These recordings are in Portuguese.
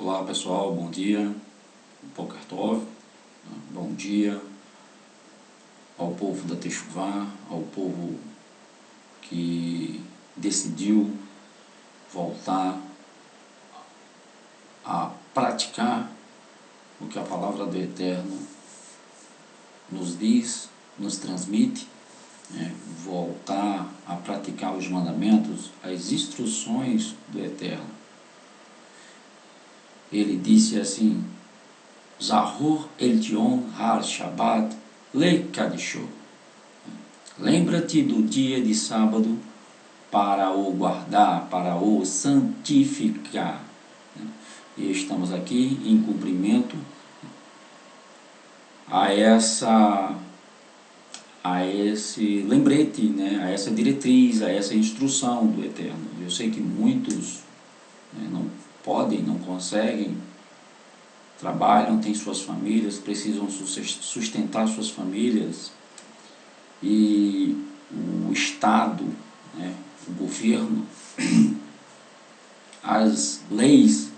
Olá pessoal, bom dia, Boker Tov, bom dia ao povo da Techuvá, ao povo que decidiu voltar a praticar o que a palavra do Eterno nos diz, nos transmite, voltar a praticar os mandamentos, as instruções do Eterno. Ele disse assim: Zahor el Tion har Shabbat le Kadisho. Lembra-te do dia de sábado para o guardar, para o santificar. E estamos aqui em cumprimento a esse lembrete, a essa diretriz, a essa instrução do Eterno. Eu sei que muitos não podem, não conseguem, trabalham, têm suas famílias, precisam sustentar suas famílias, e o Estado, o governo, as leis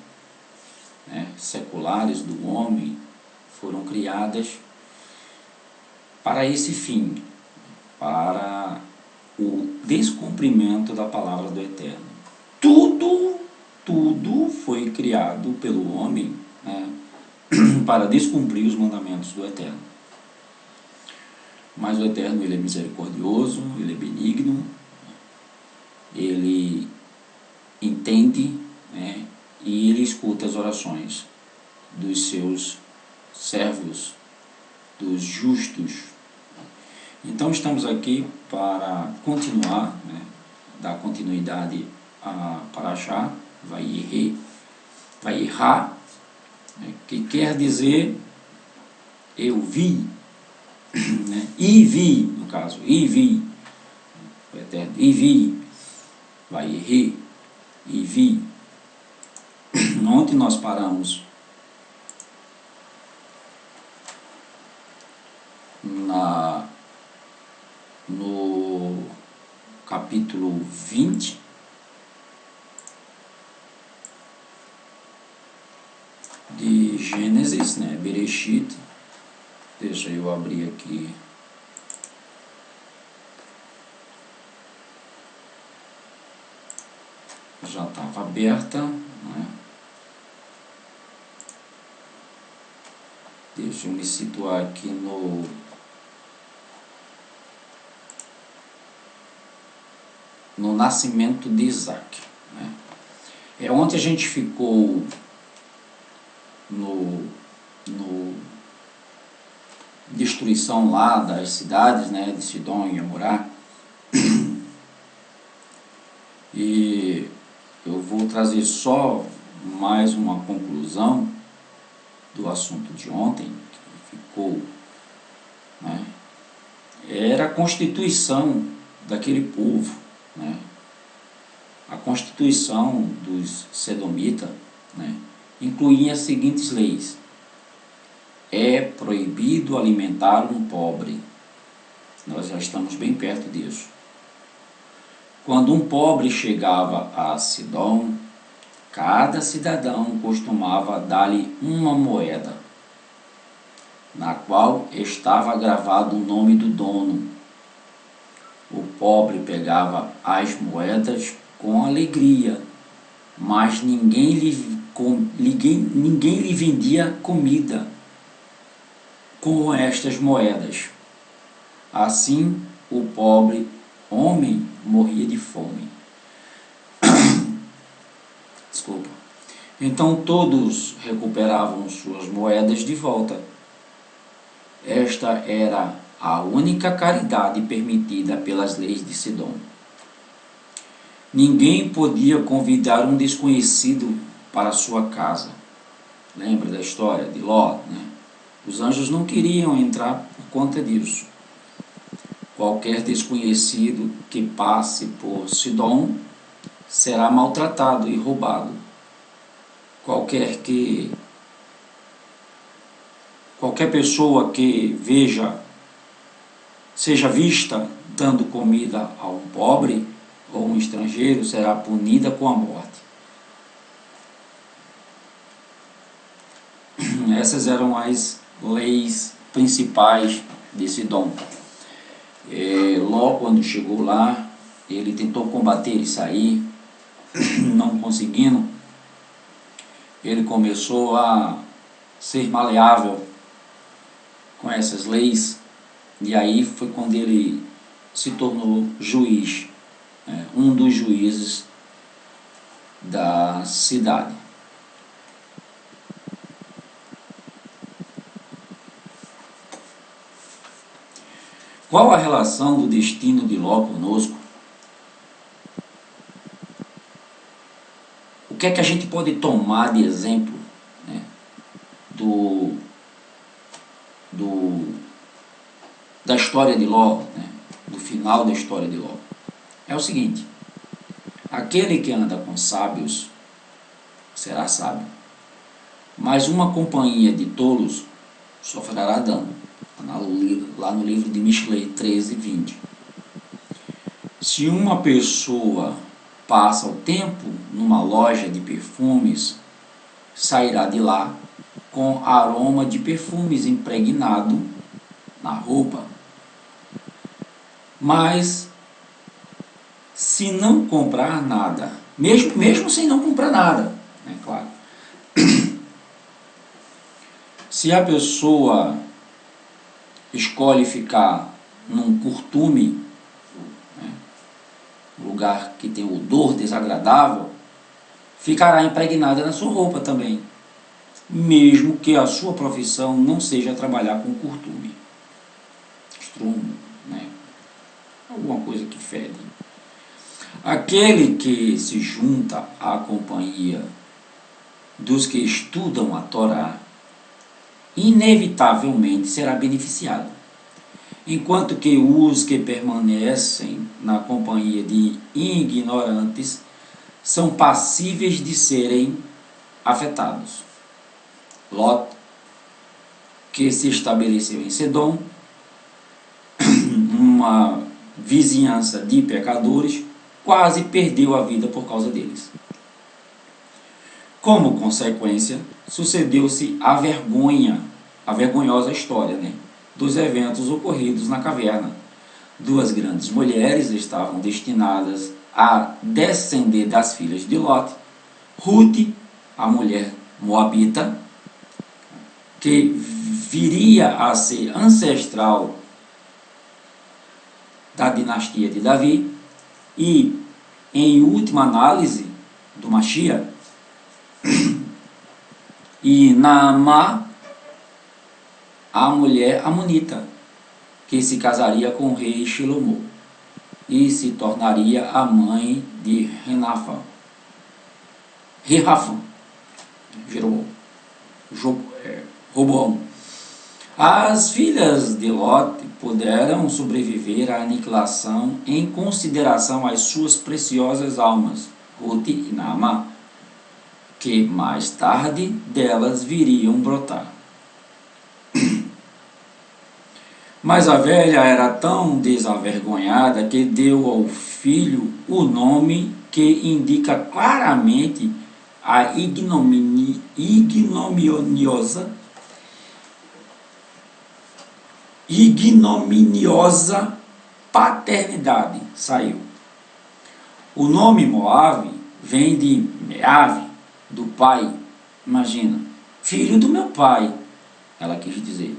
seculares do homem foram criadas para esse fim, para o descumprimento da palavra do Eterno. Tudo foi criado pelo homem para descumprir os mandamentos do Eterno. Mas o Eterno, ele é misericordioso, ele é benigno, ele entende, e ele escuta as orações dos seus servos, dos justos. Então estamos aqui para continuar, dar continuidade a Parashá Vayirá, que quer dizer eu vi, e vi, no caso, e vi, o Eterno, e vi, Vayirá, e vi. Ontem nós paramos no capítulo 20, de Gênesis, Bereshit. Deixa eu abrir aqui. Já estava aberta, Deixa eu me situar aqui no nascimento de Isaac. Ontem a gente ficou no destruição lá das cidades, de Sidom e Amorá, e eu vou trazer só mais uma conclusão do assunto de ontem, que ficou, era a constituição daquele povo, a constituição dos Sedomitas, incluía as seguintes leis: é proibido alimentar um pobre. Nós já estamos bem perto disso. Quando um pobre chegava a Sidom, cada cidadão costumava dar-lhe uma moeda, na qual estava gravado o nome do dono. O pobre pegava as moedas com alegria, mas ninguém lhe vendia comida com estas moedas. Assim, o pobre homem morria de fome. Desculpa. Então todos recuperavam suas moedas de volta. Esta era a única caridade permitida pelas leis de Sidom. Ninguém podia convidar um desconhecido para sua casa. Lembra da história de Ló, Os anjos não queriam entrar por conta disso. Qualquer desconhecido que passe por Sidom será maltratado e roubado. Qualquer pessoa que seja vista dando comida a um pobre ou um estrangeiro será punida com a morte. Essas eram as leis principais de Sidom. Ló, quando chegou lá, ele tentou combater e sair, não conseguindo, ele começou a ser maleável com essas leis, e aí foi quando ele se tornou juiz, um dos juízes da cidade. Qual a relação do destino de Ló conosco? O que é que a gente pode tomar de exemplo, né, da história de Ló, né, do final da história de Ló? É o seguinte: aquele que anda com sábios será sábio, mas uma companhia de tolos sofrerá dano. Lá no livro de Michelet 13:20. Se uma pessoa passa o tempo numa loja de perfumes, sairá de lá com aroma de perfumes impregnado na roupa. Mas se não comprar nada, mesmo sem não comprar nada, é claro, se a pessoa escolhe ficar num curtume, lugar que tem odor desagradável, ficará impregnada na sua roupa também, mesmo que a sua profissão não seja trabalhar com curtume, estrume, né? Alguma coisa que fede. Aquele que se junta à companhia dos que estudam a Torá, inevitavelmente será beneficiado, enquanto que os que permanecem na companhia de ignorantes são passíveis de serem afetados. Ló, que se estabeleceu em Sedom, uma vizinhança de pecadores, quase perdeu a vida por causa deles. Como consequência, sucedeu-se a vergonhosa história, né, dos eventos ocorridos na caverna. Duas grandes mulheres estavam destinadas a descender das filhas de Lot. Ruth, a mulher moabita, que viria a ser ancestral da dinastia de Davi, e, em última análise, do Mashiach, e Naamá, a mulher amonita, que se casaria com o rei Shlomo e se tornaria a mãe de Roboão. As filhas de Lot puderam sobreviver à aniquilação em consideração às suas preciosas almas, Ruth e Naamá, que mais tarde delas viriam brotar. Mas a velha era tão desavergonhada que deu ao filho o nome que indica claramente a ignominiosa paternidade. Saiu. O nome Moabe vem de Meave, do pai. Imagina, filho do meu pai, ela quis dizer.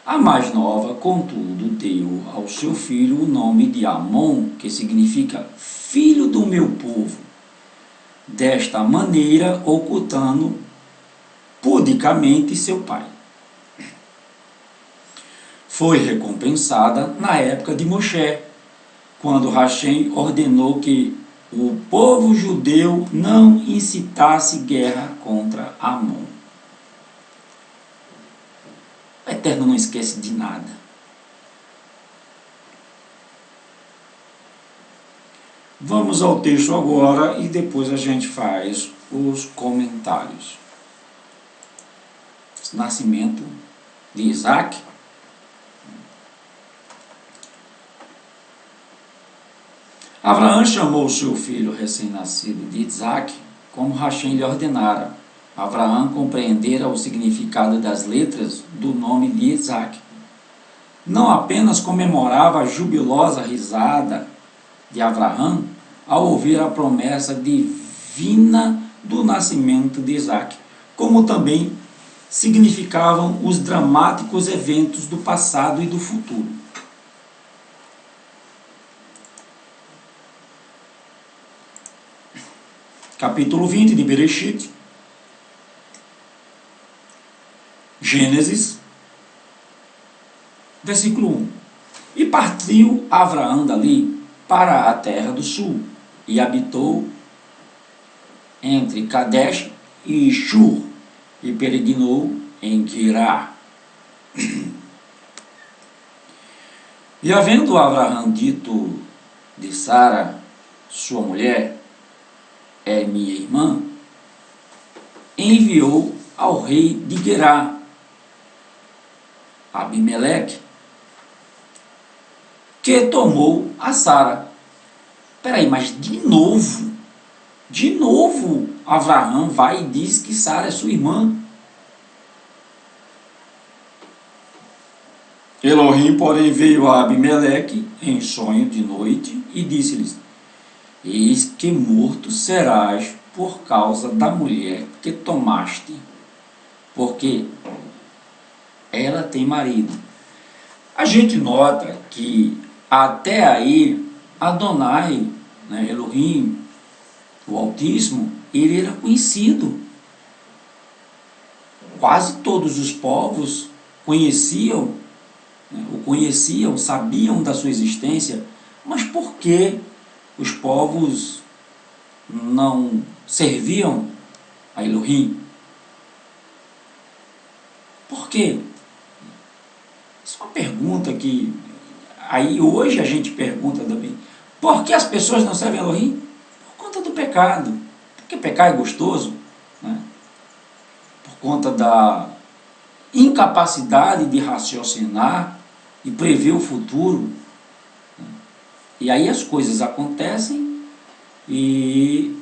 A mais nova, contudo, deu ao seu filho o nome de Amon, que significa filho do meu povo, desta maneira ocultando pudicamente seu pai. Foi recompensada na época de Moshe, quando Hashem ordenou que o povo judeu não incitasse guerra contra Amon. O Eterno não esquece de nada. Vamos ao texto agora e depois a gente faz os comentários. Nascimento de Isaac. Abraão chamou seu filho recém-nascido de Isaac, como Hashem lhe ordenara, Abraão compreendera o significado das letras do nome de Isaac. Não apenas comemorava a jubilosa risada de Abraão ao ouvir a promessa divina do nascimento de Isaac, como também significavam os dramáticos eventos do passado e do futuro. Capítulo 20 de Bereshit, Gênesis, versículo 1. E partiu Abraão dali para a terra do sul, e habitou entre Kadesh e Shur, e peregrinou em Quirá. E havendo Abraão dito de Sara, sua mulher, é minha irmã, enviou ao rei de Gerá, Abimeleque, que tomou a Sara. Peraí, mas de novo, Abraão vai e diz que Sara é sua irmã. Elohim, porém, veio a Abimeleque em sonho de noite e disse-lhes: eis que morto serás por causa da mulher que tomaste, porque ela tem marido. A gente nota que até aí Adonai, né, Elohim, o Altíssimo, ele era conhecido. Quase todos os povos conheciam, né, o conheciam, sabiam da sua existência, mas por que os povos não serviam a Elohim? Por quê? Isso é uma pergunta que aí hoje a gente pergunta também. Por que as pessoas não servem a Elohim? Por conta do pecado. Porque pecar é gostoso, né? Por conta da incapacidade de raciocinar e prever o futuro. E aí as coisas acontecem e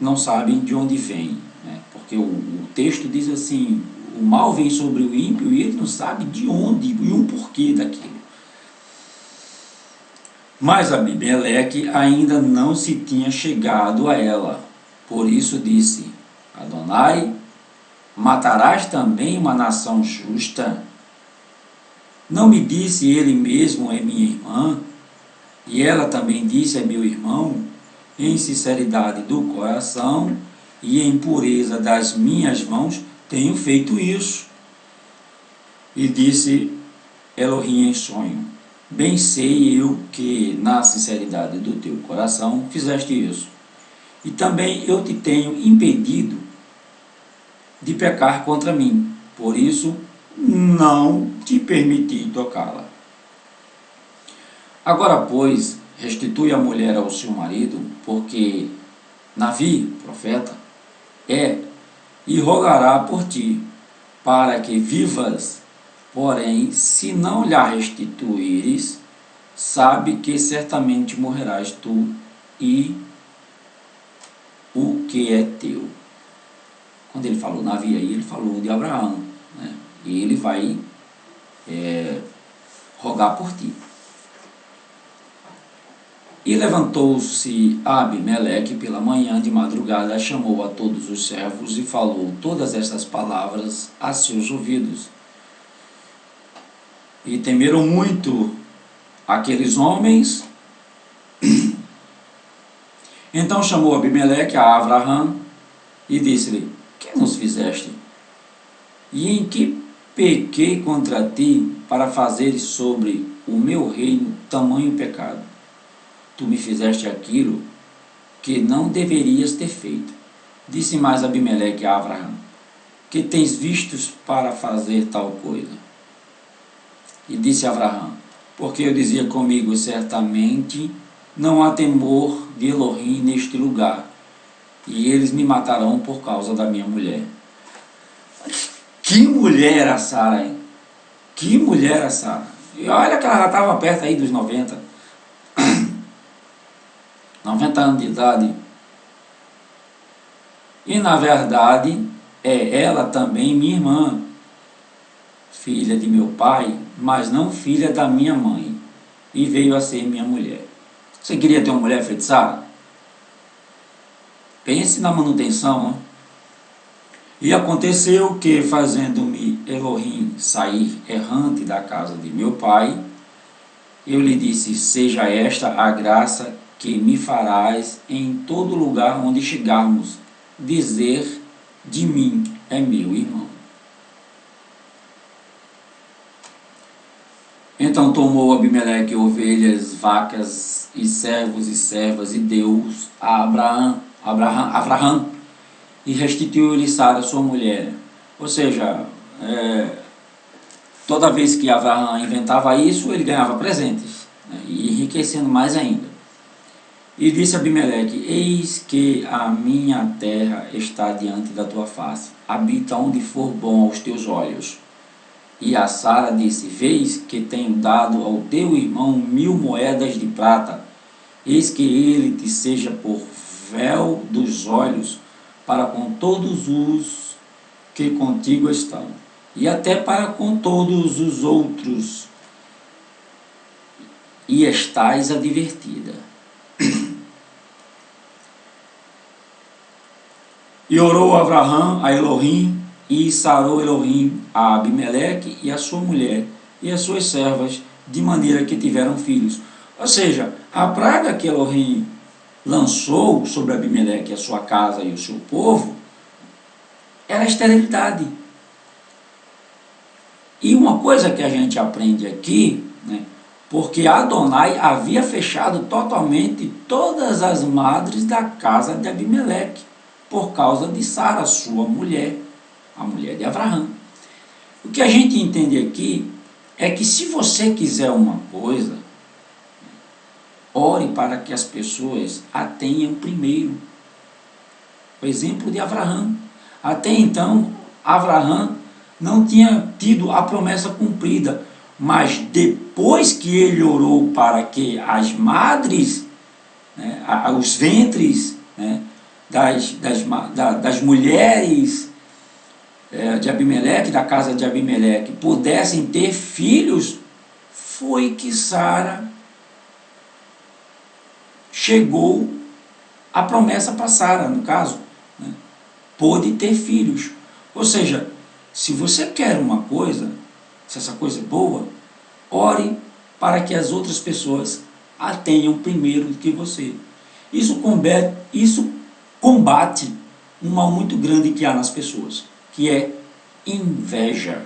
não sabem de onde vem, né? Porque o texto diz assim: o mal vem sobre o ímpio e ele não sabe de onde e o porquê daquilo. Mas Abimeleque ainda não se tinha chegado a ela. Por isso disse Adonai: matarás também uma nação justa? Não me disse ele mesmo é minha irmã? E ela também disse é meu irmão? Em sinceridade do coração e em pureza das minhas mãos tenho feito isso. E disse Elohim em sonho: bem sei eu que na sinceridade do teu coração fizeste isso. E também eu te tenho impedido de pecar contra mim. Por isso não te permiti tocá-la. Agora, pois, restitui a mulher ao seu marido, porque Navi, profeta, é e rogará por ti, para que vivas. Porém, se não lhe restituíres, sabe que certamente morrerás tu e o que é teu. Quando ele falou Navi aí, ele falou de Abraão, né? E ele vai rogar por ti. E levantou-se Abimeleque pela manhã de madrugada, chamou a todos os servos e falou todas estas palavras a seus ouvidos. E temeram muito aqueles homens. Então chamou Abimeleque a Abraão e disse-lhe: que nos fizeste? E em que pequei contra ti para fazeres sobre o meu reino tamanho pecado? Tu me fizeste aquilo que não deverias ter feito. Disse mais Abimeleque a Abraão: que tens vistos para fazer tal coisa? E disse Abraão: porque eu dizia comigo, certamente não há temor de Elohim neste lugar, e eles me matarão por causa da minha mulher. Que mulher era Sara, hein? Que mulher era Sara. E olha que ela já estava perto aí dos 90 anos de idade. E na verdade, é ela também minha irmã, filha de meu pai, mas não filha da minha mãe, e veio a ser minha mulher. Você queria ter uma mulher feita Sara? Pense na manutenção, né? E aconteceu que, fazendo-me Elohim sair errante da casa de meu pai, eu lhe disse: seja esta a graça que me farás em todo lugar onde chegarmos, dizer de mim é meu irmão. Então tomou Abimeleque ovelhas, vacas e servos e servas e deu a Abraão e restituiu-lhe Sara, sua mulher. Ou seja, toda vez que Abraão inventava isso, ele ganhava presentes, né, e enriquecendo mais ainda. E disse a Abimeleque: eis que a minha terra está diante da tua face, habita onde for bom aos teus olhos. E a Sara disse: vês que tenho dado ao teu irmão 1000 moedas de prata, eis que ele te seja por véu dos olhos para com todos os que contigo estão, e até para com todos os outros, e estás advertida. E orou Abraão a Elohim, e sarou Elohim a Abimeleque e a sua mulher e as suas servas, de maneira que tiveram filhos. Ou seja, a praga que Elohim lançou sobre Abimeleque, a sua casa e o seu povo, era a esterilidade. E uma coisa que a gente aprende aqui, né, porque Adonai havia fechado totalmente todas as madres da casa de Abimeleque, por causa de Sara, sua mulher, a mulher de Abraão. O que a gente entende aqui é que, se você quiser uma coisa, ore para que as pessoas a tenham primeiro. O exemplo de Abraão. Até então, Abraão não tinha tido a promessa cumprida, mas depois que ele orou para que as madres, né, os ventres, né, das mulheres de Abimeleque, da casa de Abimeleque, pudessem ter filhos, foi que Sara chegou a promessa para Sara, no caso, né, pôde ter filhos. Ou seja, se você quer uma coisa, se essa coisa é boa, ore para que as outras pessoas a tenham primeiro do que você. Isso combate um mal muito grande que há nas pessoas, que é inveja.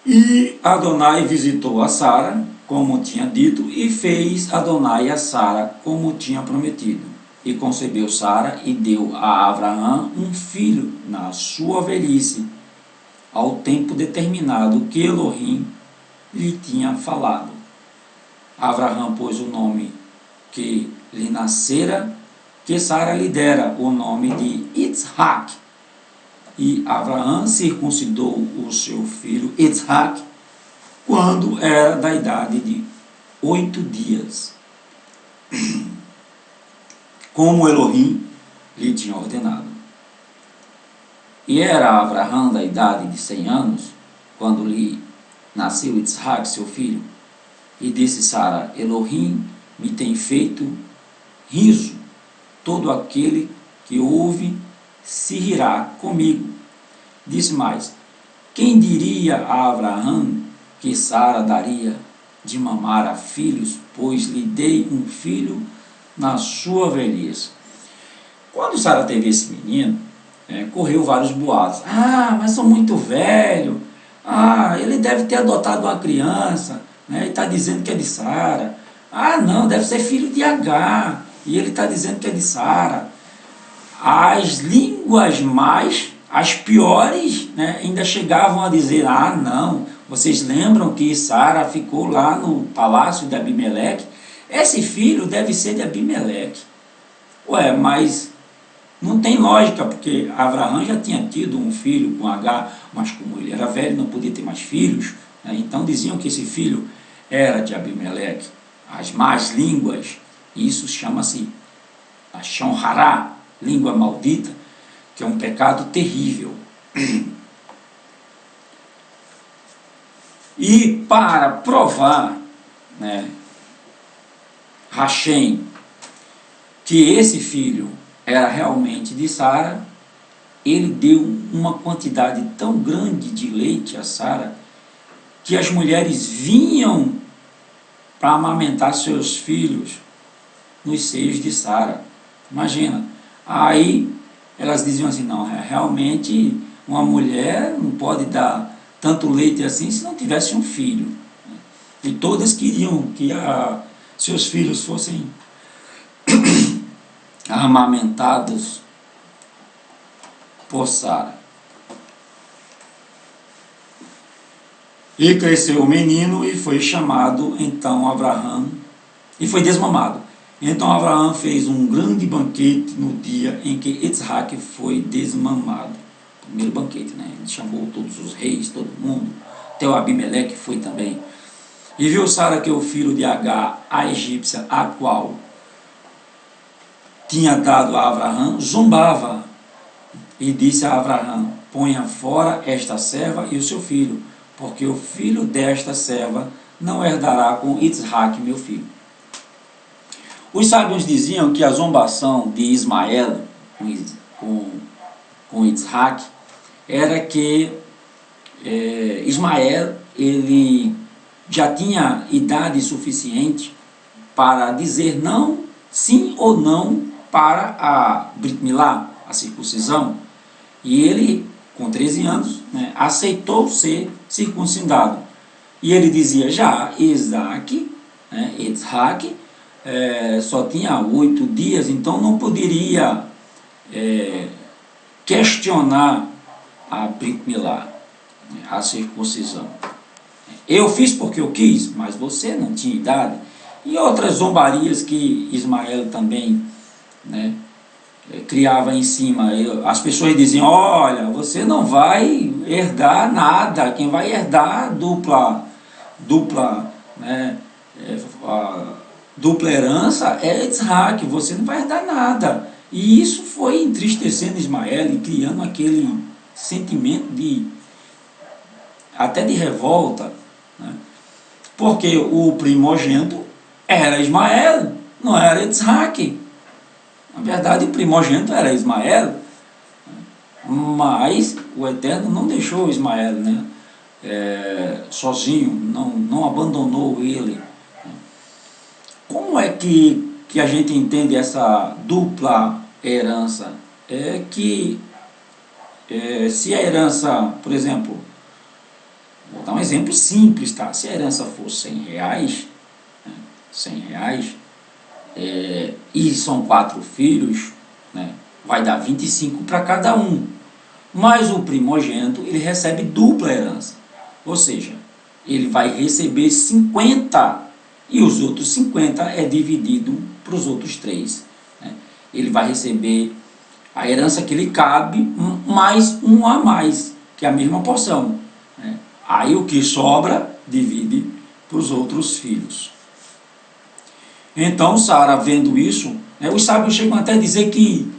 E Adonai visitou a Sara, como tinha dito, e fez Adonai a Sara como tinha prometido. E concebeu Sara e deu a Abraão um filho na sua velhice, ao tempo determinado que Elohim lhe tinha falado. Abraão pôs o nome que lhe nascera, que Sara lhe dera, o nome de Isaac. E Abraão circuncidou o seu filho Isaac quando era da idade de 8 dias, como Elohim lhe tinha ordenado. E era Abraão da idade de 100 anos, quando lhe nasceu Isaac, seu filho. E disse Sara: Elohim me tem feito riso, todo aquele que ouve se rirá comigo. Disse mais: quem diria a Abraão que Sara daria de mamar a filhos, pois lhe dei um filho na sua velhice. Quando Sara teve esse menino, correu vários boatos. Mas sou muito velho. Ele deve ter adotado uma criança, né, e está dizendo que é de Sara. Não, deve ser filho de Agar, e ele está dizendo que é de Sara. As línguas as piores, né, ainda chegavam a dizer: não, vocês lembram que Sara ficou lá no palácio de Abimeleque? Esse filho deve ser de Abimeleque. Mas não tem lógica, porque Abraão já tinha tido um filho com Agar, mas como ele era velho, não podia ter mais filhos, né, então diziam que esse filho era de Abimeleque. As más línguas, isso chama-se a Shonhará, língua maldita, que é um pecado terrível. E para provar, né, Hashem, que esse filho era realmente de Sara, ele deu uma quantidade tão grande de leite a Sara, que as mulheres vinham para amamentar seus filhos nos seios de Sara. Imagina. Aí elas diziam assim, não, realmente uma mulher não pode dar tanto leite assim se não tivesse um filho. E todas queriam que seus filhos fossem amamentados por Sara. E cresceu o menino e foi chamado então Abraão, e foi desmamado. Então Abraão fez um grande banquete no dia em que Isaac foi desmamado. Primeiro banquete, né? Ele chamou todos os reis, todo mundo, até o Abimeleque foi também. E viu Sara que o filho de Agar, a egípcia, a qual tinha dado a Abraão, zombava, e disse a Abraão, ponha fora esta serva e o seu filho, porque o filho desta serva não herdará com Isaac, meu filho. Os sábios diziam que a zombação de Ismael com Isaac era que Ismael ele já tinha idade suficiente para dizer não, sim ou não para a Brit Milá, a circuncisão, e ele, com 13 anos, né, aceitou ser circuncidado. E ele dizia já, Isaac, só tinha 8 dias, então não poderia questionar a Brit Milá, a circuncisão. Eu fiz porque eu quis, mas você não tinha idade. E outras zombarias que Ismael também, né, criava em cima. As pessoas diziam, olha, você não vai herdar nada, quem vai herdar dupla, né, dupla herança é Isaac, você não vai herdar nada. E isso foi entristecendo Ismael e criando aquele sentimento até de revolta, né? Porque o primogênito era Ismael, não era Isaac. Na verdade, o primogênito era Ismael, mas o Eterno não deixou Ismael, né, sozinho, não abandonou ele. Como é que a gente entende essa dupla herança? É que se a herança, por exemplo, vou dar um exemplo simples, tá? Se a herança for 100 reais, né, 100 reais, e são 4 filhos, né, vai dar 25 para cada um. Mas o primogênito, ele recebe dupla herança. Ou seja, ele vai receber 50 e os outros 50 é dividido para os outros 3. Né? Ele vai receber a herança que lhe cabe, mais um a mais, que é a mesma porção. Né? Aí o que sobra, divide para os outros filhos. Então, Sara, vendo isso, né, os sábios chegam até a dizer que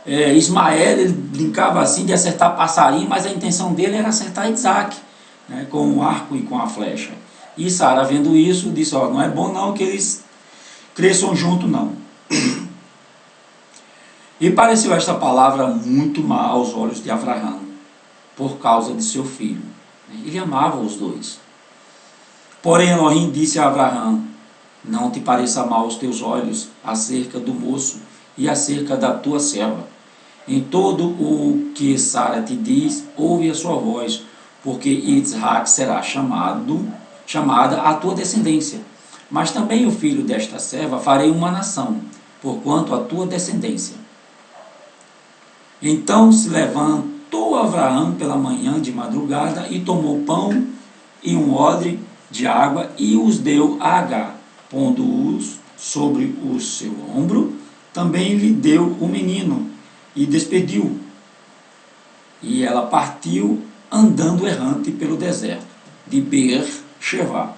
Ismael, ele brincava assim de acertar passarinho, mas a intenção dele era acertar Isaac, né, com o arco e com a flecha. E Sara, vendo isso, disse, não é bom não que eles cresçam junto, não. E pareceu esta palavra muito má aos olhos de Abraão, por causa de seu filho. Ele amava os dois. Porém, Elohim disse a Abraão, não te pareça mal aos teus olhos acerca do moço e acerca da tua serva. Em todo o que Sara te diz, ouve a sua voz, porque Isaac será chamada a tua descendência. Mas também o filho desta serva farei uma nação, porquanto a tua descendência. Então se levantou Abraão pela manhã de madrugada e tomou pão e um odre de água e os deu a Agar, pondo-os sobre o seu ombro, também lhe deu o menino e despediu. E ela partiu andando errante pelo deserto de Beer-Shevá,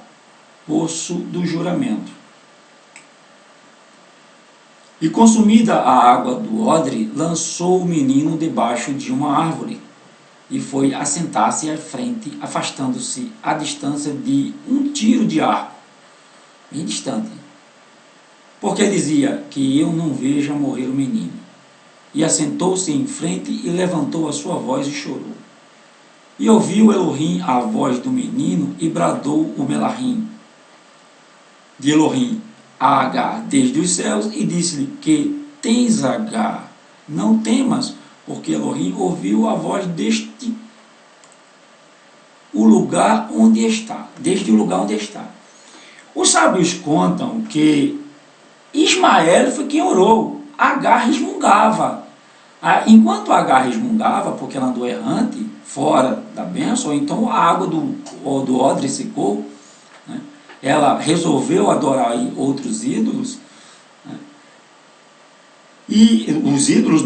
poço do juramento. E consumida a água do odre, lançou o menino debaixo de uma árvore e foi assentar-se à frente, afastando-se à distância de um tiro de arco, bem distante, porque dizia que eu não veja morrer o menino. E assentou-se em frente e levantou a sua voz e chorou. E ouviu Elohim a voz do menino e bradou o Melahim de Elohim a Agar desde os céus e disse-lhe: que tens, Agar? Não temas, porque Elohim ouviu a voz desde o lugar onde está. Os sábios contam que Ismael foi quem orou. Agar resmungava. Enquanto Agar resmungava, porque ela andou errante, fora da bênção, ou então a água do odre secou, né? Ela resolveu adorar outros ídolos, né? E os ídolos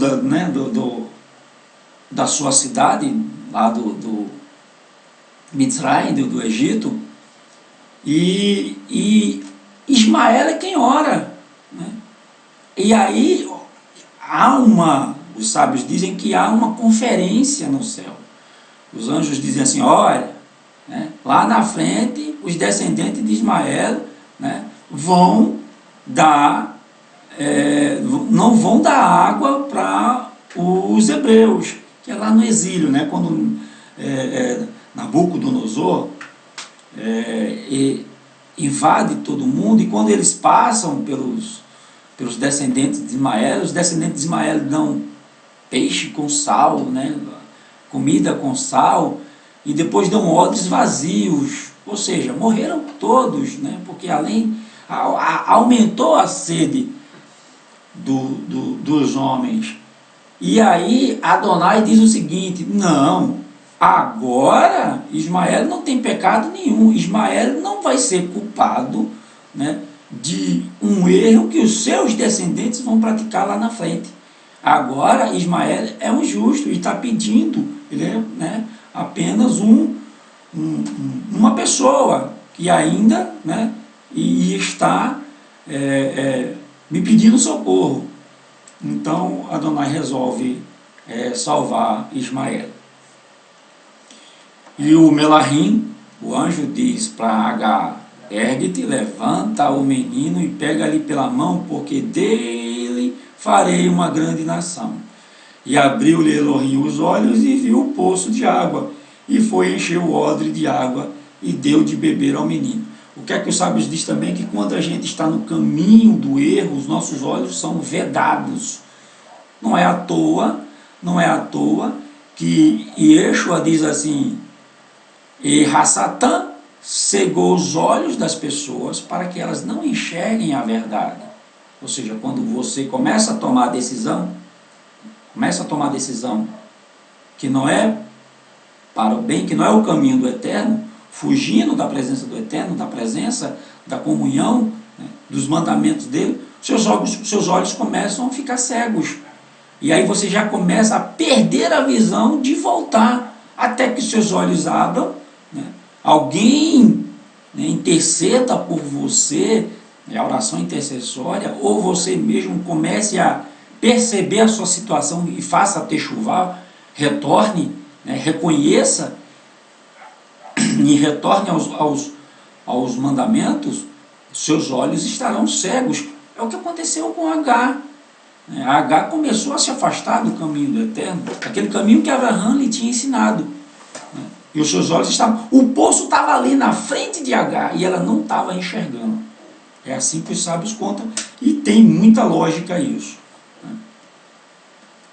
da sua cidade, lá do Mitzrayim, do Egito, e Ismael é quem ora, né? E aí os sábios dizem que há uma conferência no céu. Os anjos dizem assim: olha, né, lá na frente os descendentes de Ismael, né, não vão dar água para os hebreus, que é lá no exílio, né, quando Nabucodonosor invade todo mundo, e quando eles passam pelos descendentes de Ismael, os descendentes de Ismael dão peixe com sal, né, comida com sal, e depois dão odres vazios, ou seja, morreram todos, né, porque aumentou a sede dos homens. E aí Adonai diz o seguinte: não, agora Ismael não tem pecado nenhum, Ismael não vai ser culpado, né, de um erro que os seus descendentes vão praticar lá na frente. Agora Ismael é um justo e está pedindo, ele é, né, apenas uma pessoa que ainda, né, e está me pedindo socorro. Então Adonai resolve salvar Ismael. E o Melahim, o anjo, diz para Agar: ergue-te, levanta o menino e pega-lhe pela mão, porque dele farei uma grande nação. E abriu-lhe Elohim os olhos e viu o poço de água, e foi encher o odre de água e deu de beber ao menino. O que é que os sábios dizem também? Que quando a gente está no caminho do erro, os nossos olhos são vedados. Não é à toa que Yeshua diz assim: e Hassatã cegou os olhos das pessoas para que elas não enxerguem a verdade. Ou seja, quando você começa a tomar a decisão que não é para o bem, que não é o caminho do eterno, fugindo da presença do eterno, da presença, da comunhão, né, dos mandamentos dele, seus olhos começam a ficar cegos. E aí você já começa a perder a visão de voltar, até que seus olhos abram, né, alguém, né, interceda por você, a oração intercessória, ou você mesmo comece a perceber a sua situação e faça techuvá, retorne, né, reconheça e retorne aos mandamentos, seus olhos estarão cegos. É o que aconteceu com Agar. Agar começou a se afastar do caminho do eterno, aquele caminho que Abraão lhe tinha ensinado. E os seus olhos estavam... O poço estava ali na frente de Agar e ela não estava enxergando. É assim que os sábios contam, e tem muita lógica isso.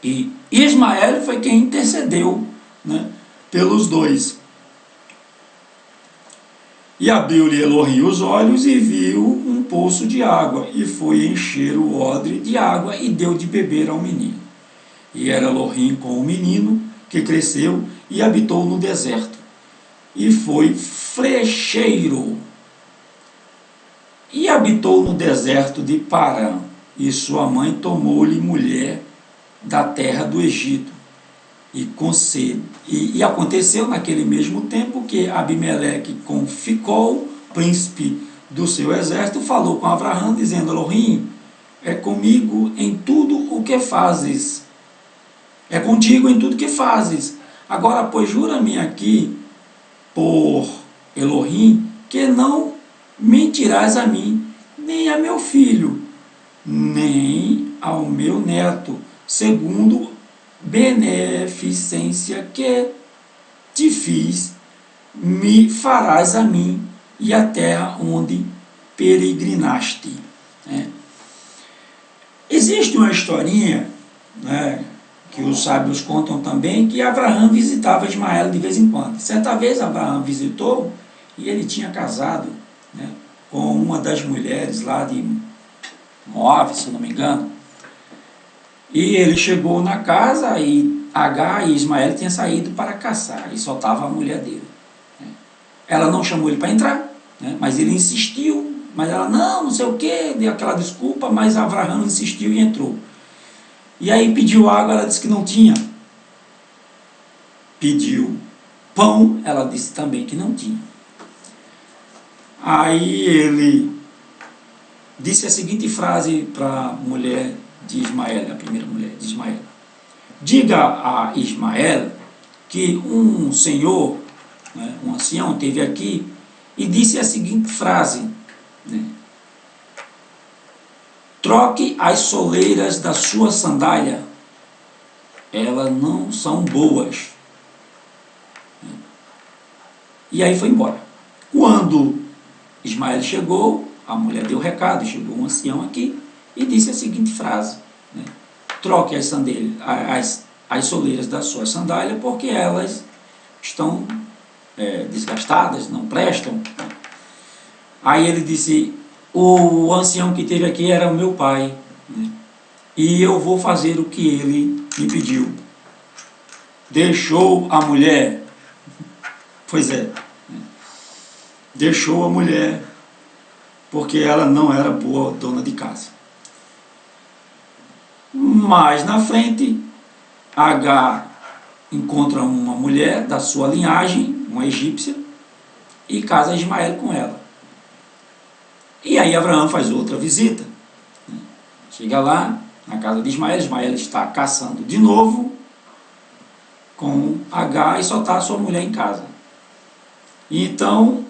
E Ismael foi quem intercedeu, né, pelos dois. E abriu-lhe Elohim os olhos e viu um poço de água, e foi encher o odre de água e deu de beber ao menino. E era Elohim com o menino, que cresceu e habitou no deserto, e foi flecheiro. E habitou no deserto de Parã, e sua mãe tomou-lhe mulher da terra do Egito. E aconteceu naquele mesmo tempo que Abimeleque, com Ficol, príncipe do seu exército, falou com Abraão, dizendo: Elohim, é comigo em tudo o que fazes. É contigo em tudo que fazes. Agora, pois, jura-me aqui, por Elohim, que não mentirás a mim, nem a meu filho, nem ao meu neto, segundo beneficência que te fiz, me farás a mim e a terra onde peregrinaste. Existe uma historinha, né, que os sábios contam também, que Abraão visitava Ismael de vez em quando. Certa vez Abraão visitou e ele tinha casado, né, com uma das mulheres lá de Moab, se não me engano. E ele chegou na casa e Agar e Ismael tinham saído para caçar e só estava a mulher dele. Ela não chamou ele para entrar, né, mas ele insistiu, mas ela não sei o que, deu aquela desculpa, mas Abraão insistiu e entrou. E aí pediu água, ela disse que não tinha. Pediu pão, ela disse também que não tinha. Aí ele disse a seguinte frase para a mulher de Ismael, a primeira mulher de Ismael: diga a Ismael que um senhor, né, um ancião, esteve aqui e disse a seguinte frase, né, troque as soleiras da sua sandália, elas não são boas. E aí foi embora. Quando Ismael chegou, a mulher deu o recado, chegou um ancião aqui e disse a seguinte frase, né, troque as soleiras da sua sandália porque elas estão desgastadas, não prestam. Aí ele disse: o ancião que esteve aqui era o meu pai, né, e eu vou fazer o que ele me pediu. Deixou a mulher. Pois é, deixou a mulher porque ela não era boa dona de casa. Mais na frente, Agar encontra uma mulher da sua linhagem, uma egípcia, e casa Ismael com ela. E aí Abraão faz outra visita. Chega lá, na casa de Ismael, Ismael está caçando de novo com Agar e só está a sua mulher em casa. E então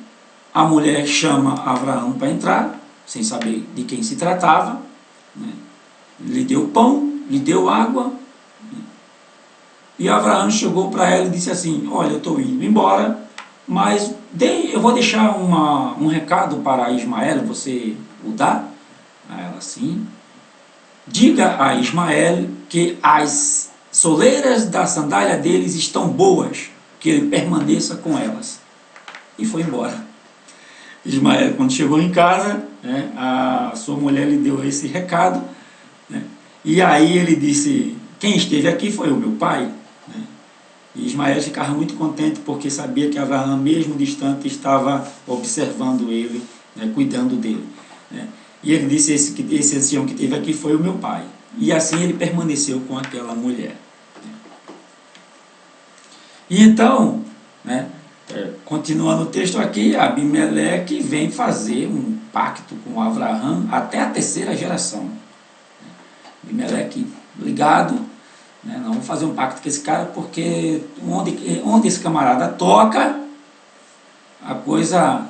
a mulher chama Abraão para entrar, sem saber de quem se tratava, né? Lhe deu pão, lhe deu água, né? E Abraão chegou para ela e disse assim: olha, eu estou indo embora, mas eu vou deixar um recado para Ismael, você o dá? A ela: sim. Diga a Ismael que as soleiras da sandália deles estão boas, que ele permaneça com elas. E foi embora. Ismael, quando chegou em casa, né, a sua mulher lhe deu esse recado, né, e aí ele disse: quem esteve aqui foi o meu pai. Né, e Ismael ficava muito contente porque sabia que Abraão, mesmo distante, estava observando ele, né, cuidando dele. Né, e ele disse: esse ancião que esteve aqui foi o meu pai. E assim ele permaneceu com aquela mulher. E então, né, continuando o texto aqui, Abimeleque vem fazer um pacto com Abraão até a terceira geração. Abimeleque ligado, né, não vou fazer um pacto com esse cara porque onde esse camarada toca, a coisa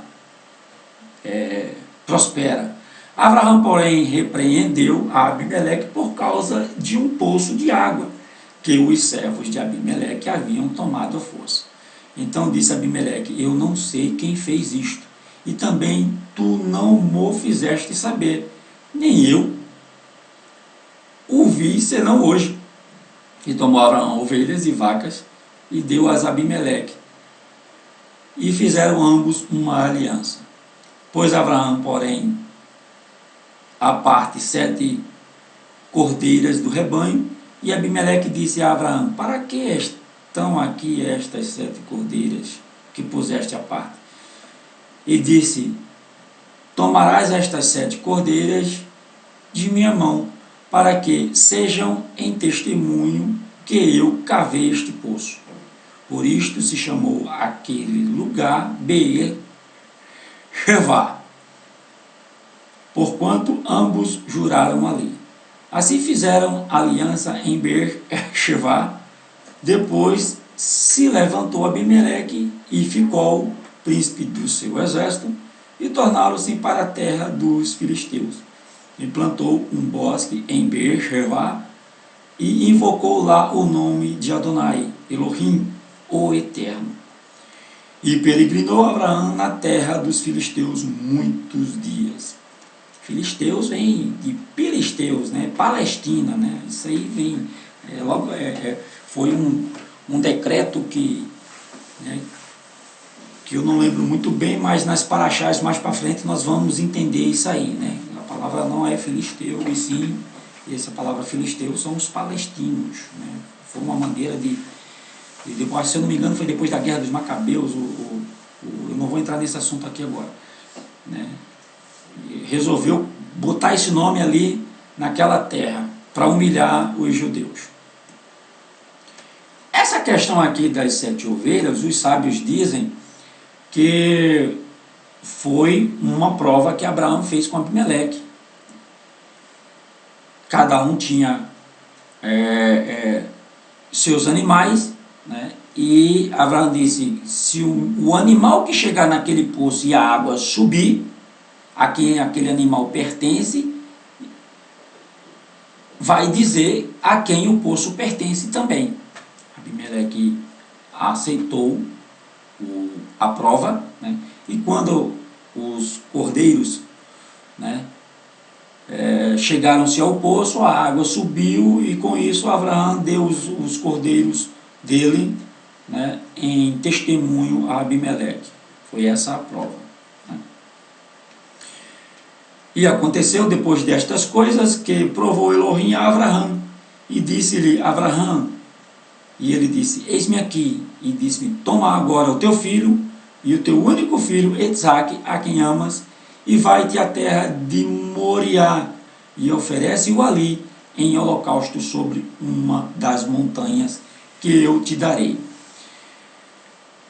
prospera. Abraão, porém, repreendeu a Abimeleque por causa de um poço de água que os servos de Abimeleque haviam tomado à força. Então disse Abimeleque: eu não sei quem fez isto, e também tu não mo fizeste saber, nem eu o vi senão hoje. E tomou Abraão ovelhas e vacas e deu-as a Abimeleque, e fizeram ambos uma aliança. Pôs Abraão, porém, à parte 7 cordeiras do rebanho, e Abimeleque disse a Abraão: para que estão aqui estas 7 cordeiras que puseste à parte? E disse: tomarás estas 7 cordeiras de minha mão, para que sejam em testemunho que eu cavei este poço. Por isto se chamou aquele lugar Beer Shevá. porquanto ambos juraram ali. Assim fizeram aliança em Beer-shevá. Depois se levantou Abimeleque e ficou príncipe do seu exército, e tornaram-se para a terra dos filisteus. E plantou um bosque em Beer-shevá, e invocou lá o nome de Adonai, Elohim, o Eterno. E peregrinou Abraão na terra dos filisteus muitos dias. Filisteus vem de Filisteus, né? Palestina, né? Isso aí vem, foi um decreto que, né, que eu não lembro muito bem, mas nas paraxás mais para frente nós vamos entender isso aí, né? A palavra não é filisteu, e sim, essa palavra filisteu são os palestinos, né? Foi uma maneira de depois, se eu não me engano, foi depois da Guerra dos Macabeus, eu não vou entrar nesse assunto aqui agora, né? Resolveu botar esse nome ali naquela terra para humilhar os judeus. Essa questão aqui das 7 ovelhas, os sábios dizem que foi uma prova que Abraão fez com Abimeleque. Cada um tinha seus animais, né? E Abraão disse, se o animal que chegar naquele poço e a água subir, a quem aquele animal pertence, vai dizer a quem o poço pertence também. Abimeleque aceitou a prova, né? E quando os cordeiros, né, chegaram-se ao poço, a água subiu, e com isso Abraão deu os cordeiros dele, né, em testemunho a Abimeleque. Foi essa a prova. E aconteceu depois destas coisas que provou Elohim a Abraão e disse-lhe: Abraão, e ele disse: eis-me aqui. E disse-me: toma agora o teu filho e o teu único filho Isaque, a quem amas, e vai-te à terra de Moriá e oferece-o ali em holocausto sobre uma das montanhas que eu te darei.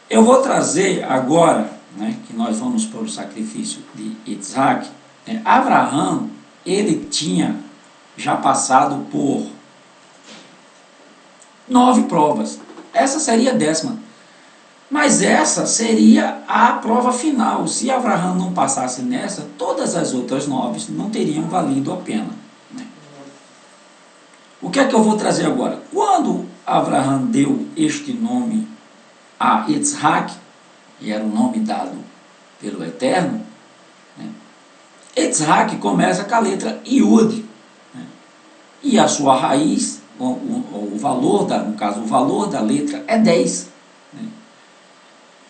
Eu vou trazer agora, né, que nós vamos para o sacrifício de Isaque. Abraão, ele tinha já passado por 9 provas. Essa seria a 10ª. Mas essa seria a prova final. Se Abraão não passasse nessa, todas as outras 9 não teriam valido a pena, né? O que é que eu vou trazer agora? Quando Abraão deu este nome a Isaque, e era o nome dado pelo Eterno, né? Isaque começa com a letra Iud, né? E a sua raiz, o valor no caso, o valor da letra é 10. Né?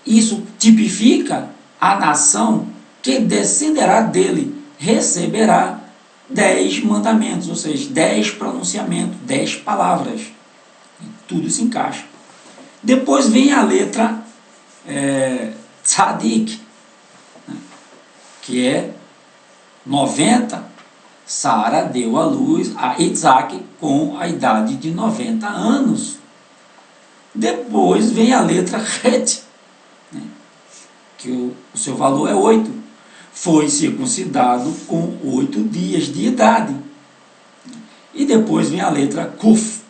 Isso tipifica a nação que descenderá dele, receberá 10 mandamentos, ou seja, 10 pronunciamentos, 10 palavras. E tudo se encaixa. Depois vem a letra Tzadik, né? Que é 90, Sara deu à luz a Isaque com a idade de 90 anos. Depois vem a letra Het, né, que o seu valor é 8. Foi circuncidado com 8 dias de idade. E depois vem a letra Kuf,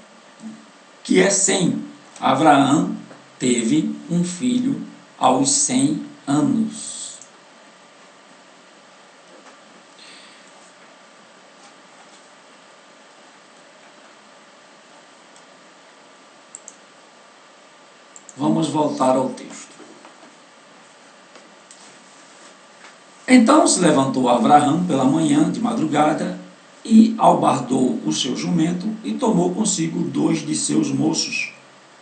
que é 100. Abraão teve um filho aos 100 anos. Vamos voltar ao texto. Então se levantou Abraão pela manhã, de madrugada, e albardou o seu jumento, e tomou consigo 2 de seus moços,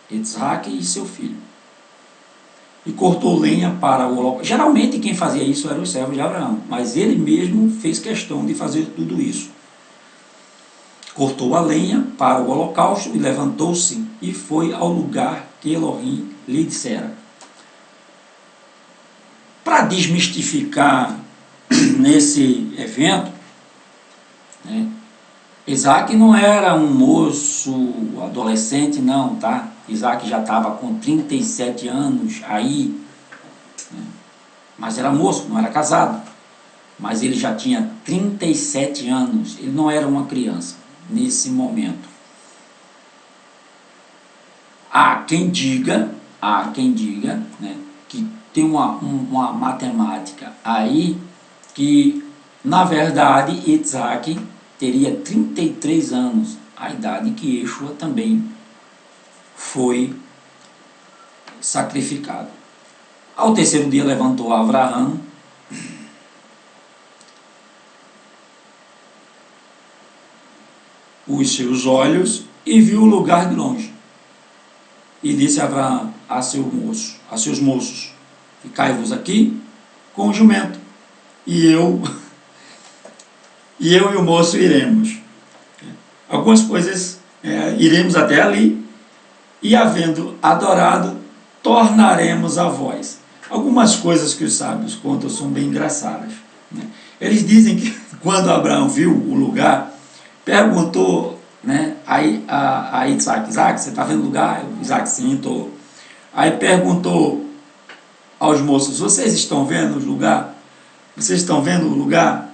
Isaque e seu filho. E cortou lenha para o holocausto. Geralmente quem fazia isso eram os servos de Abraão, mas ele mesmo fez questão de fazer tudo isso. Cortou a lenha para o holocausto e levantou-se e foi ao lugar que Elohim lhe dissera. Para desmistificar nesse evento, né, Isaque não era um moço adolescente, não, tá? Isaque já estava com 37 anos aí, né, mas era moço, não era casado. mas ele já tinha 37 anos, ele não era uma criança nesse momento. Há quem diga, né, que tem uma matemática aí, que na verdade Isaac teria 33 anos, a idade que Yeshua também foi sacrificado. Ao terceiro dia levantou Abraão os seus olhos e viu o lugar de longe. E disse Abraão a seus moços: ficai-vos aqui com o jumento, e eu e o moço iremos. Algumas coisas, iremos até ali, e havendo adorado, tornaremos a vós. Algumas coisas que os sábios contam são bem engraçadas, né? Eles dizem que quando Abraão viu o lugar, perguntou, né, a Isaac: você está vendo o lugar? Isaac: sim, estou. Aí perguntou aos moços: vocês estão vendo o lugar? Vocês estão vendo o lugar?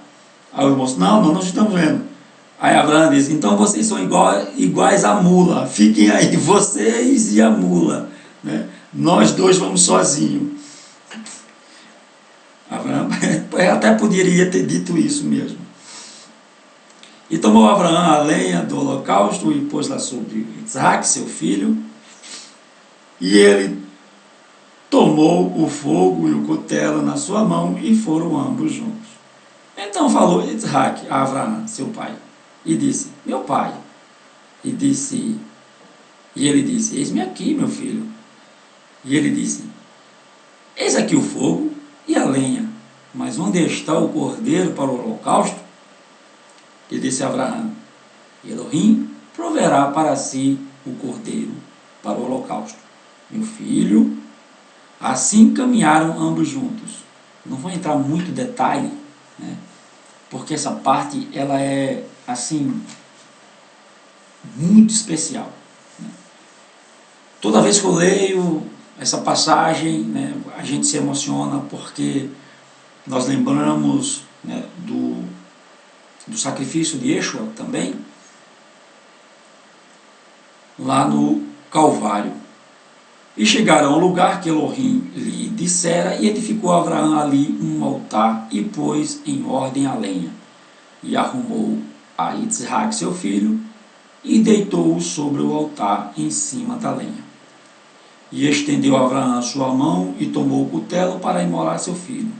Aí os moços: não estamos vendo. Aí Abraão disse: então vocês são iguais à mula, fiquem aí, vocês e a mula, né? Nós dois vamos sozinhos. Abraão até poderia ter dito isso mesmo. E tomou Abraão a lenha do holocausto e pôs lá sobre Isaac, seu filho, e ele tomou o fogo e o cutelo na sua mão, e foram ambos juntos. Então falou Isaac a Abraão, seu pai, e disse: meu pai. E ele disse: eis-me aqui, meu filho. E ele disse: eis aqui o fogo e a lenha, mas onde está o cordeiro para o holocausto? E disse a Abraão: Elohim proverá para si o cordeiro para o holocausto. Meu filho. Assim caminharam ambos juntos. Não vou entrar muito em detalhe, né, porque essa parte ela é assim muito especial, né? Toda vez que eu leio essa passagem, né, a gente se emociona, porque nós lembramos, né, do sacrifício de Yeshua também, lá no Calvário. E chegaram ao lugar que Elohim lhe dissera, e edificou Abraão ali um altar, e pôs em ordem a lenha, e arrumou a Isaac seu filho, e deitou-o sobre o altar em cima da lenha. E estendeu Abraão a sua mão, e tomou o cutelo para imolar seu filho.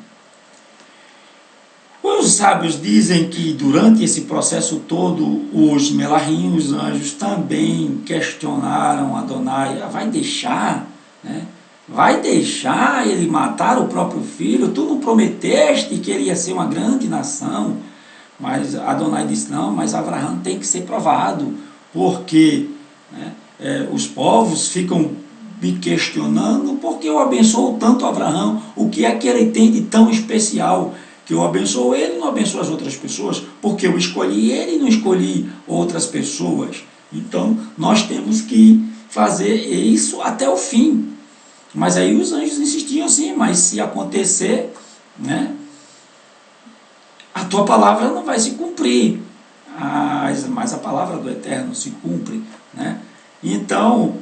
Os sábios dizem que durante esse processo todo, os Melahim, os anjos, também questionaram Adonai: vai deixar, né? Vai deixar ele matar o próprio filho? Tu não prometeste que ele ia ser uma grande nação? Mas Adonai disse: não, mas Abraão tem que ser provado, porque, né, os povos ficam me questionando porque eu abençoo tanto Abraão, o que é que ele tem de tão especial, que eu abençoo ele e não abençoo as outras pessoas, porque eu escolhi ele e não escolhi outras pessoas. Então, nós temos que fazer isso até o fim. Mas aí os anjos insistiam assim: mas se acontecer, né, a tua palavra não vai se cumprir, mas a palavra do Eterno se cumpre, né? Então,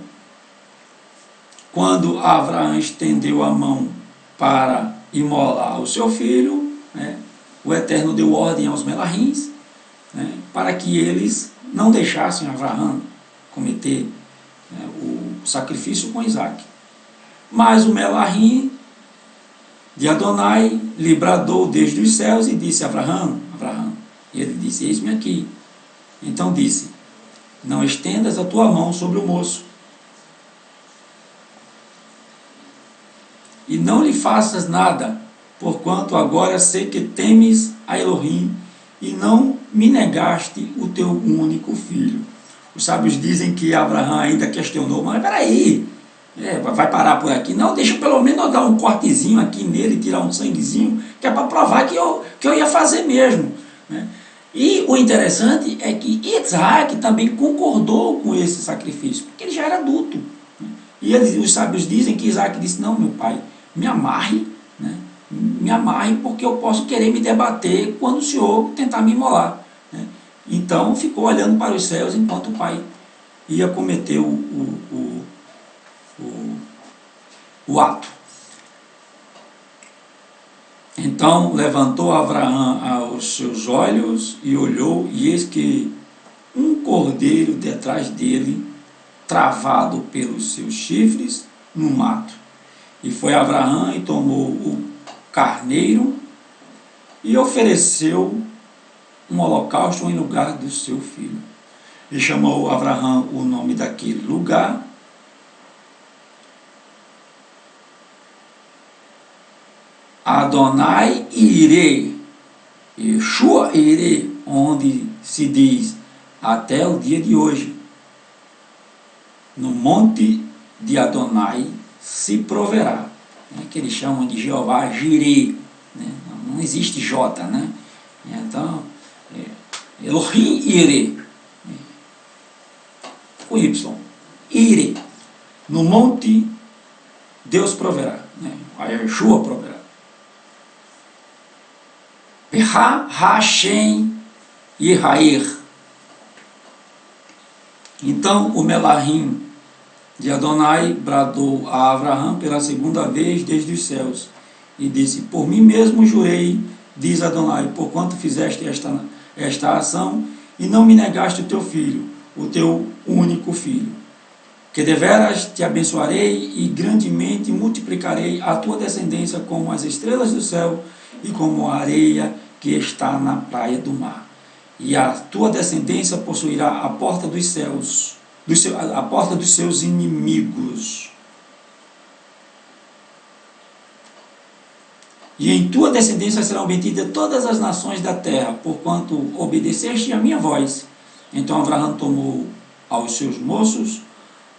quando Abraão estendeu a mão para imolar o seu filho, né, o Eterno deu ordem aos Melahins, né, para que eles não deixassem Abraão cometer, né, o sacrifício com Isaac. Mas o Melahim de Adonai lhe bradou desde os céus e disse: Abraão, Abraão. E ele disse: eis-me aqui. Então disse: não estendas a tua mão sobre o moço, e não lhe faças nada, porquanto agora sei que temes a Elohim, e não me negaste o teu único filho. Os sábios dizem que Abraão ainda questionou: mas peraí, vai parar por aqui? Não, deixa pelo menos eu dar um cortezinho aqui nele, tirar um sanguezinho, que é para provar que eu ia fazer mesmo, né? E o interessante é que Isaac também concordou com esse sacrifício, porque ele já era adulto, né? E os sábios dizem que Isaac disse: não, meu pai, me amarre, né, me amarre, porque eu posso querer me debater quando o Senhor tentar me imolar. Né? Então ficou olhando para os céus enquanto o pai ia cometer o ato. Então levantou Abraão os seus olhos e olhou, e eis que um cordeiro detrás dele, travado pelos seus chifres, no mato. E foi Abraão e tomou o carneiro e ofereceu um holocausto em lugar do seu filho. E chamou Abraão o nome daquele lugar Adonai Irê, Yeshua Irê, onde se diz até o dia de hoje, no monte de Adonai se proverá, né, que eles chamam de Jeová Jirê, né, não existe J, né? Então, Elohim Irê, com Y, Irê, no monte Deus proverá, né? A Yeshua proverá. Perá Hashem Yirair. Então o Melahim de Adonai bradou a Abraão pela segunda vez desde os céus, e disse: por mim mesmo jurei, diz Adonai, porquanto fizeste esta ação, e não me negaste o teu filho, o teu único filho, que deveras te abençoarei e grandemente multiplicarei a tua descendência como as estrelas do céu e como a areia que está na praia do mar. E a tua descendência possuirá a porta dos céus, a porta dos seus inimigos. E em tua descendência serão benditas todas as nações da terra, porquanto obedeceste a minha voz. Então Abraão tomou aos seus moços,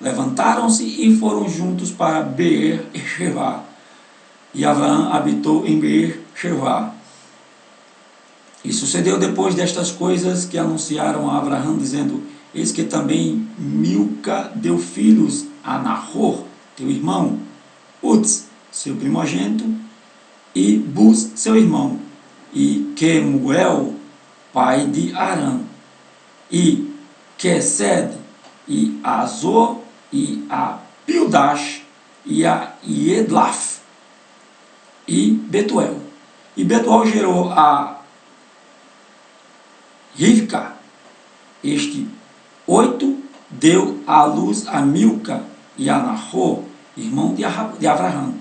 levantaram-se e foram juntos para Beer-shevá. E Abraão habitou em Beer-shevá. E sucedeu depois destas coisas que anunciaram a Abraão, dizendo: eis que também Milca deu filhos a Nahor, teu irmão, Uz, seu primogênito, e Buz, seu irmão, e Quemuel, pai de Arã, e Quesed, e Azor, e a Pildash, e a Iedlaf, e Betuel. E Betuel gerou a Rivca. Este 8 deu à luz a Milca e a Nahor, irmão de Abraão,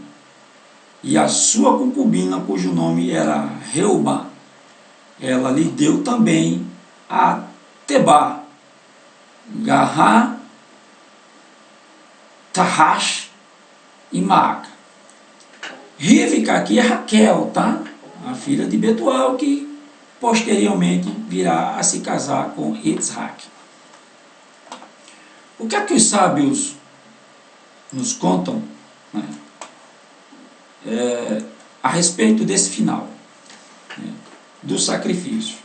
e a sua concubina, cujo nome era Reuba. Ela lhe deu também a Tebá, Gará, Tahash e Maaca. Rivca aqui é Raquel, tá? A filha de Betuel, que posteriormente virá a se casar com Isaac. O que é que os sábios nos contam, né, a respeito desse final, né, do sacrifício?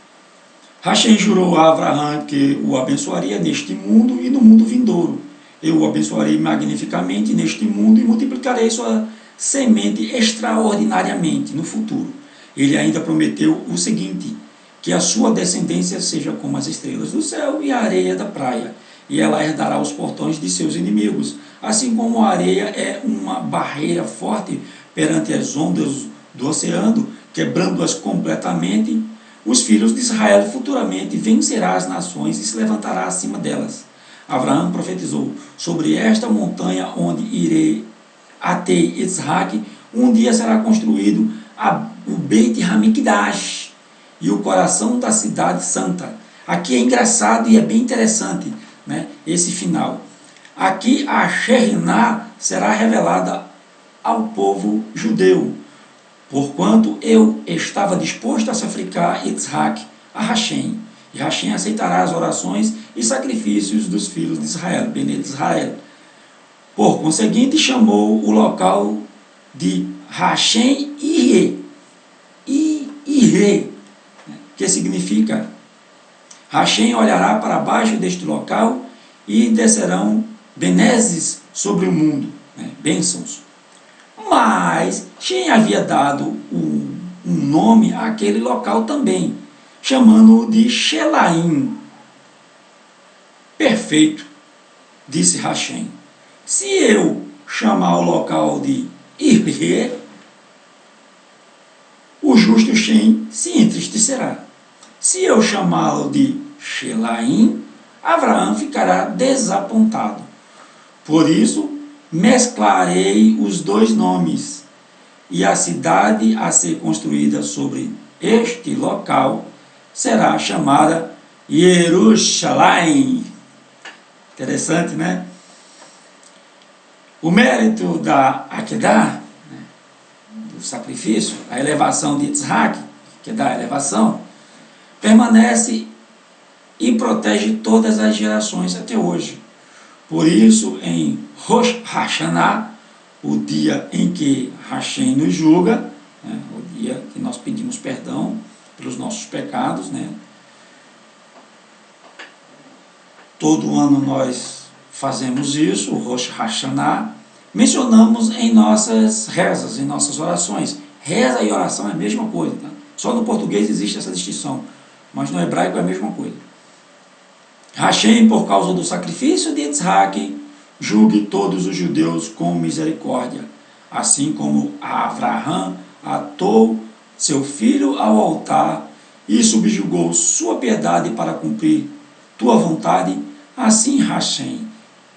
Hashem jurou a Abraão que o abençoaria neste mundo e no mundo vindouro. Eu o abençoarei magnificamente neste mundo e multiplicarei sua semente extraordinariamente no futuro. Ele ainda prometeu o seguinte: que a sua descendência seja como as estrelas do céu e a areia da praia, e ela herdará os portões de seus inimigos. Assim como a areia é uma barreira forte perante as ondas do oceano, quebrando-as completamente, os filhos de Israel futuramente vencerá as nações e se levantará acima delas. Abraão profetizou: sobre esta montanha onde irei atei Isaac, um dia será construído o Beit Hamikdash, e o coração da cidade santa. Aqui é engraçado e é bem interessante, né, esse final. Aqui a Shekhinah será revelada ao povo judeu, porquanto eu estava disposto a sacrificar Isaac a Hashem, e Hashem aceitará as orações e sacrifícios dos filhos de Israel, Bene de Israel. Por conseguinte, chamou o local de Hashem Irê, que significa: Hashem olhará para baixo deste local e descerão benezes sobre o mundo, né, bênçãos. Mas Shem havia dado um nome àquele local também, chamando-o de Shelaim. Perfeito, disse Hashem. Se eu chamar o local de Irê, o justo Shem se entristecerá. Se eu chamá-lo de Shelaim, Abraão ficará desapontado. Por isso, mesclarei os dois nomes, e a cidade a ser construída sobre este local será chamada Jerusalém. Interessante, né? O mérito da Akedah, do sacrifício, a elevação de Yitzhak, que dá a elevação, permanece e protege todas as gerações até hoje. Por isso, em Rosh Hashanah, o dia em que Hashem nos julga, né, o dia que nós pedimos perdão pelos nossos pecados, né, todo ano nós fazemos isso, o Rosh Hashanah, mencionamos em nossas rezas, em nossas orações. Reza e oração é a mesma coisa, tá? Só no português existe essa distinção, mas no hebraico é a mesma coisa. Hashem, por causa do sacrifício de Yitzhak, julgue todos os judeus com misericórdia, assim como Avraham atou seu filho ao altar e subjugou sua piedade para cumprir tua vontade, assim Hashem,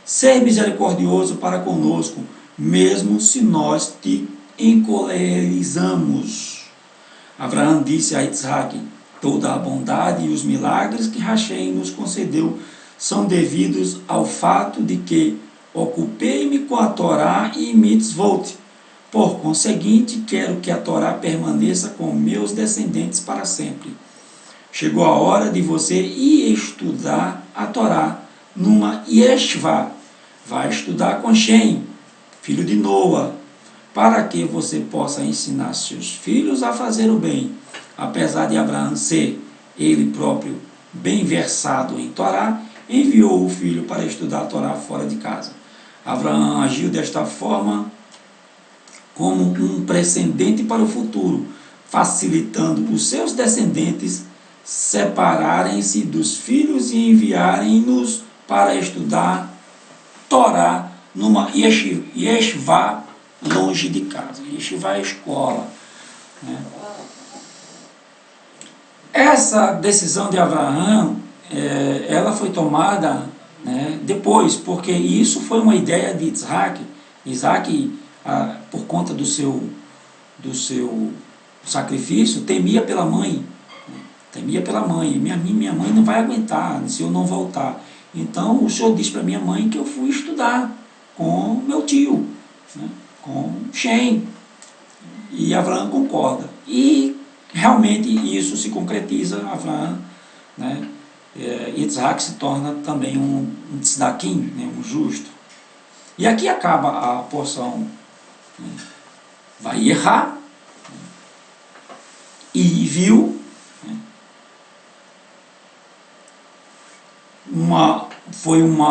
ser misericordioso para conosco, mesmo se nós te encolerizamos. Avraham disse a Yitzhak: toda a bondade e os milagres que Hashem nos concedeu são devidos ao fato de que ocupei-me com a Torá e mitzvot. Por conseguinte, quero que a Torá permaneça com meus descendentes para sempre. Chegou a hora de você ir estudar a Torá numa yeshivá. Vai estudar com Shem, filho de Noa, para que você possa ensinar seus filhos a fazer o bem. Apesar de Abraão ser ele próprio bem versado em Torá, enviou o filho para estudar a Torá fora de casa. Abraão agiu desta forma como um precedente para o futuro, facilitando os seus descendentes separarem-se dos filhos e enviarem-nos para estudar Torá numa yeshivá longe de casa. Yeshivá é escola, né? Essa decisão de Abraão, ela foi tomada, né, depois, porque isso foi uma ideia de Isaac. Isaac, por conta do seu sacrifício, temia pela mãe. Temia pela mãe. Minha mãe não vai aguentar se eu não voltar. Então o Senhor disse para minha mãe que eu fui estudar com meu tio, né, com Shem. E Abraão concorda. E realmente isso se concretiza. Abraão, né, Yitzhak se torna também um tzdakim, né, um justo. E aqui acaba a porção, né, vai errar, né, e viu, né, foi um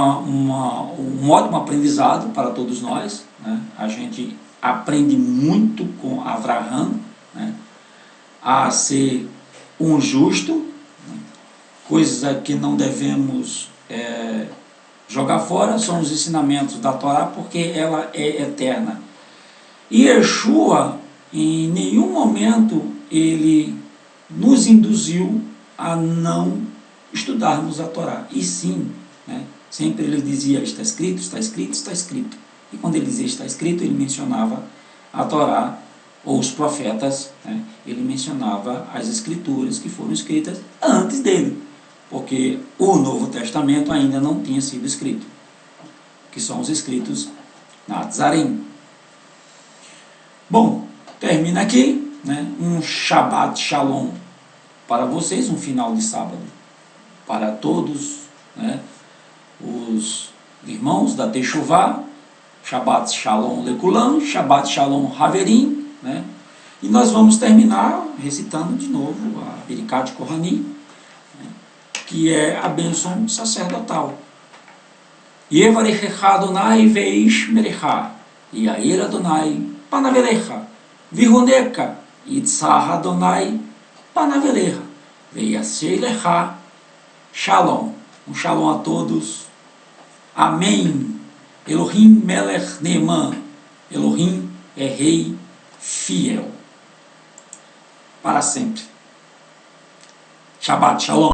ótimo aprendizado para todos nós, né? A gente aprende muito com Abraão, né, a ser um justo, né? Coisas que não devemos jogar fora são os ensinamentos da Torá, porque ela é eterna. E Yeshua, em nenhum momento, ele nos induziu a não estudarmos a Torá. E sim, né, sempre ele dizia: está escrito, está escrito, está escrito. E quando ele dizia está escrito, ele mencionava a Torá ou os profetas, né, ele mencionava as escrituras que foram escritas antes dele, porque o Novo Testamento ainda não tinha sido escrito, que são os escritos na Tzarim. Bom, termina aqui, né, um Shabbat Shalom para vocês, um final de sábado para todos, né, os irmãos da Teshuvah. Shabbat Shalom Lekulam, Shabbat Shalom Haverim, né? E nós vamos terminar recitando de novo a Birkat Kohanim, né, que é a bênção sacerdotal. Yevarechecha Adonai veish merecha, Yair Adonai panavelecha, vihuneka, itzah Adonai, panavelecha, veiasei lecha, shalom. Um shalom a todos. Amém. Elohim melech neeman. Elohim é rei fiel. Para sempre. Shabbat shalom.